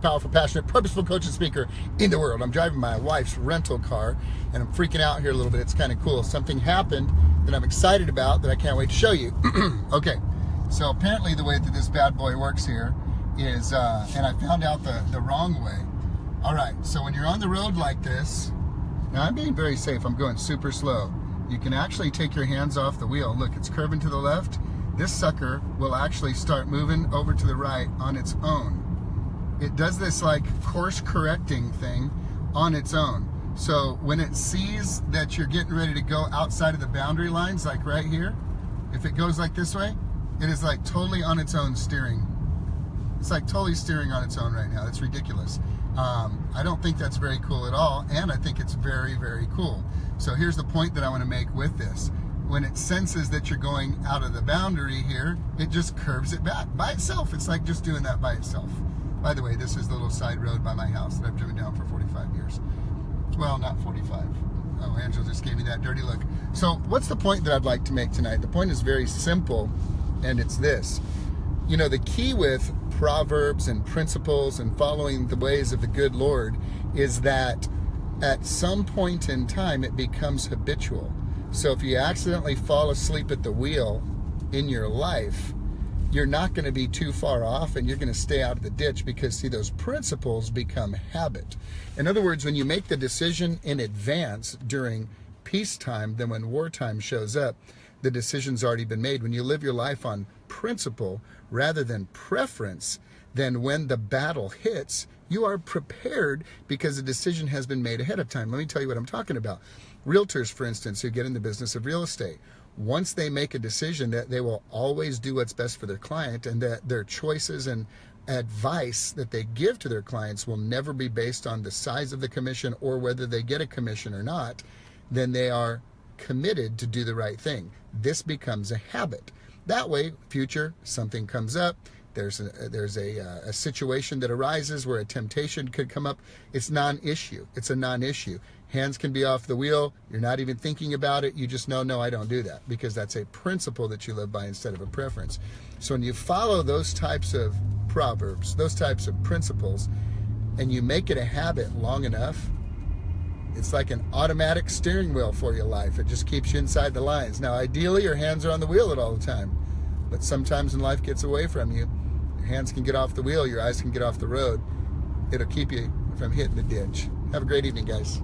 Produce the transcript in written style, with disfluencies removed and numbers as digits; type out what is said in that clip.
Powerful, passionate, purposeful coach and speaker in the world. I'm driving my wife's rental car and I'm freaking out here a little bit. It's kind of cool. Something happened that I'm excited about that I can't wait to show you. Okay, so apparently the way that this bad boy works here is, and I found out the wrong way. All right, so when you're on the road like this, now I'm being very safe. I'm going super slow. You can actually take your hands off the wheel. Look, it's curving to the left. This sucker will actually start moving over to the right on its own. It does this like course correcting thing on its own. So when it sees that you're getting ready to go outside of the boundary lines, like right here, if it goes like this way, it is like totally on its own steering. It's like totally steering on its own right now. It's ridiculous. I don't think that's very cool at all, and I think it's very, very cool. So here's the point that I want to make with this. When it senses that you're going out of the boundary here, it just curves it back by itself. It's like just doing that by itself. By the way, this is the little side road by my house that I've driven down for 45 years. Well, not 45. Oh, Angela just gave me that dirty look. So what's the point that I'd like to make tonight? The point is very simple, and it's this. You know, the key with proverbs and principles and following the ways of the good Lord is that at some point in time it becomes habitual. So if you accidentally fall asleep at the wheel in your life, you're not going to be too far off and you're going to stay out of the ditch because, see, those principles become habit. In other words, when you make the decision in advance during peacetime, then when wartime shows up, the decision's already been made. When you live your life on principle rather than preference, then when the battle hits, you are prepared because the decision has been made ahead of time. Let me tell you what I'm talking about. Realtors, for instance, who get in the business of real estate, once they make a decision that they will always do what's best for their client and that their choices and advice that they give to their clients will never be based on the size of the commission or whether they get a commission or not, then they are committed to do the right thing. This becomes a habit. That way, future, something comes up, there's a situation that arises where a temptation could come up. It's non-issue. It's a non-issue. Hands can be off the wheel. You're not even thinking about it. You just know, no, I don't do that, because that's a principle that you live by instead of a preference. So when you follow those types of proverbs, those types of principles, and you make it a habit long enough, it's like an automatic steering wheel for your life. It just keeps you inside the lines. Now, ideally, your hands are on the wheel at all the time. But sometimes when life gets away from you, your hands can get off the wheel, your eyes can get off the road. It'll keep you from hitting the ditch. Have a great evening, guys.